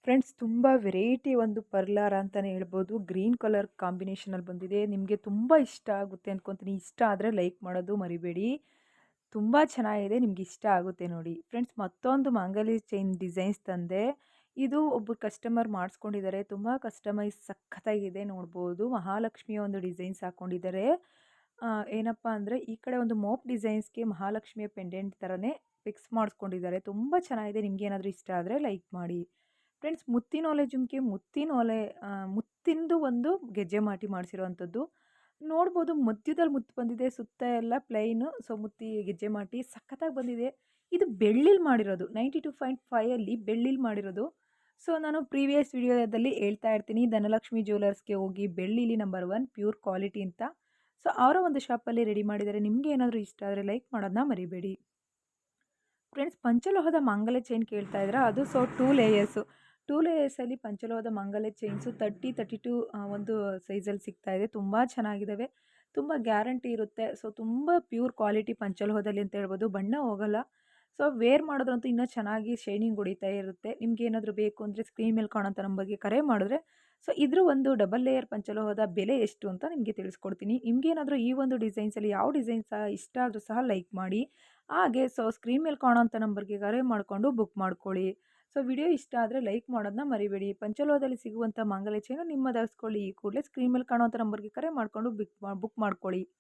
Friends ತುಂಬ variety ಒಂದು ಪರ್ಲಾರ ಅಂತಲೇ ಹೇಳ್ಬೋದು. ಗ್ರೀನ್ ಕಲರ್ ಕಾಂಬಿನೇಷನಲ್ಲಿ ಬಂದಿದೆ. ನಿಮಗೆ ತುಂಬ ಇಷ್ಟ ಆಗುತ್ತೆ ಅಂದ್ಕೊತೀನಿ. ಇಷ್ಟ ಆದರೆ ಲೈಕ್ ಮಾಡೋದು ಮರಿಬೇಡಿ. ತುಂಬ ಚೆನ್ನಾಗಿದೆ. ನಿಮ್ಗೆ ಇಷ್ಟ ಆಗುತ್ತೆ ನೋಡಿ. ಫ್ರೆಂಡ್ಸ್ ಮತ್ತೊಂದು ಮಾಂಗಲ್ಯ ಚೈನ್ ಡಿಸೈನ್ಸ್ ತಂದೆ. ಇದು ಒಬ್ಬ ಕಸ್ಟಮರ್ ಮಾಡಿಸ್ಕೊಂಡಿದ್ದಾರೆ. ತುಂಬ ಕಸ್ಟಮೈಸ್ ಸಖತ್ತಾಗಿದೆ ನೋಡ್ಬೋದು. ಮಹಾಲಕ್ಷ್ಮಿಯ ಒಂದು ಡಿಸೈನ್ಸ್ ಹಾಕ್ಕೊಂಡಿದ್ದಾರೆ. ಏನಪ್ಪ ಅಂದರೆ ಈ ಕಡೆ ಒಂದು ಮೋಪ್ ಡಿಸೈನ್ಸ್ಗೆ ಮಹಾಲಕ್ಷ್ಮಿಯ ಪೆಂಡೆಂಟ್ ಥರನೇ ಫಿಕ್ಸ್ ಮಾಡಿಸ್ಕೊಂಡಿದ್ದಾರೆ. ತುಂಬ ಚೆನ್ನಾಗಿದೆ. ನಿಮ್ಗೇನಾದರೂ ಇಷ್ಟ ಆದರೆ ಲೈಕ್ ಮಾಡಿ. ಫ್ರೆಂಡ್ಸ್ ಮುತ್ತಿನೋಲೆ ಜುಮ್ಕಿ ಮುತ್ತಿಂದು ಒಂದು ಗೆಜ್ಜೆ ಮಾಟಿ ಮಾಡಿಸಿರುವಂಥದ್ದು ನೋಡ್ಬೋದು. ಮಧ್ಯದಲ್ಲಿ ಮುತ್ತು ಬಂದಿದೆ, ಸುತ್ತ ಎಲ್ಲ ಪ್ಲೈನು. ಸೊ ಮುತ್ತಿ ಗೆಜ್ಜೆ ಮಾಟಿ ಸಖತ್ತಾಗಿ ಬಂದಿದೆ. ಇದು ಬೆಳ್ಳಿಲಿ ಮಾಡಿರೋದು, 92.5 ಬೆಳ್ಳಿಲಿ ಮಾಡಿರೋದು. ಸೊ ನಾನು ಪ್ರೀವಿಯಸ್ ವಿಡಿಯೋದಲ್ಲಿ ಹೇಳ್ತಾ ಇರ್ತೀನಿ, ಧನಲಕ್ಷ್ಮಿ ಜ್ಯುವೆಲರ್ಸ್ಗೆ ಹೋಗಿ ಬೆಳ್ಳಿಲಿ ನಂಬರ್ 1 ಪ್ಯೂರ್ ಕ್ವಾಲಿಟಿ ಅಂತ. ಸೊ ಅವರ ಒಂದು ಶಾಪಲ್ಲಿ ರೆಡಿ ಮಾಡಿದ್ದಾರೆ. ನಿಮಗೆ ಏನಾದರೂ ಇಷ್ಟ ಆದರೆ ಲೈಕ್ ಮಾಡೋದನ್ನ ಮರಿಬೇಡಿ. ಫ್ರೆಂಡ್ಸ್ ಪಂಚಲೋಹದ ಮಾಂಗಲ್ಯ ಚೈನ್ ಕೇಳ್ತಾ ಇದ್ರೆ ಅದು 2 ಲೇಯರ್ಸು. 2 ಲೇಯರ್ಸಲ್ಲಿ ಪಂಚಲೋಹದ ಮಾಂಗಲ್ಯ ಚೈನ್ಸು 32 ಒಂದು ಸೈಜಲ್ಲಿ ಸಿಗ್ತಾ ಇದೆ. ತುಂಬ ಚೆನ್ನಾಗಿದ್ದಾವೆ, ತುಂಬ ಗ್ಯಾರಂಟಿ ಇರುತ್ತೆ. ಸೊ ತುಂಬ ಪ್ಯೂರ್ ಕ್ವಾಲಿಟಿ ಪಂಚಲೋಹದಲ್ಲಿ ಅಂತ ಹೇಳ್ಬೋದು. ಬಣ್ಣ ಹೋಗಲ್ಲ. ಸೊ ವೇರ್ ಮಾಡೋದ್ರಂತೂ ಇನ್ನೂ ಚೆನ್ನಾಗಿ ಶೈನಿಂಗ್ ಹೊಡಿತಾ ಇರುತ್ತೆ. ನಿಮ್ಗೆ ಏನಾದರೂ ಬೇಕು ಅಂದರೆ ಸ್ಕ್ರೀನ್ ಮೇಲೆ ಕಾಣೋಂಥ ನಂಬರ್ಗೆ ಕರೆ ಮಾಡಿದ್ರೆ ಸೊ ಇದ್ರ ಒಂದು ಡಬಲ್ ಲೇಯರ್ ಪಂಚಲೋಹದ ಬೆಲೆ ಎಷ್ಟು ಅಂತ ನಿಮಗೆ ತಿಳಿಸ್ಕೊಡ್ತೀನಿ. ನಿಮ್ಗೇನಾದರೂ ಈ ಒಂದು ಡಿಸೈನ್ಸಲ್ಲಿ ಯಾವ ಡಿಸೈನ್ ಸಹ ಇಷ್ಟ ಆದರೂ ಸಹ ಲೈಕ್ ಮಾಡಿ. ಹಾಗೆ ಸೊ ಸ್ಕ್ರೀನ್ ಮೇಲೆ ಕಾಣೋಂಥ ನಂಬರ್ಗೆ ಕರೆ ಮಾಡಿಕೊಂಡು ಬುಕ್ ಮಾಡ್ಕೊಳ್ಳಿ. ಸೊ ವಿಡಿಯೋ ಇಷ್ಟ ಆದರೆ ಲೈಕ್ ಮಾಡೋದನ್ನ ಮರಿಬೇಡಿ. ಪಂಚಲೋಹದಲ್ಲಿ ಸಿಗುವಂಥ ಮಾಂಗಲ್ಯ ಚೈನು ನಿಮ್ಮದಾಗಿಸ್ಕೊಳ್ಳಿ. ಈ ಕೂಡಲೇ ಸ್ಕ್ರೀನ್ ಮೇಲೆ ಕಾಣುವಂಥ ನಂಬರ್ಗೆ ಕರೆ ಮಾಡಿಕೊಂಡು ಬುಕ್ ಮಾಡ್ಕೊಳ್ಳಿ.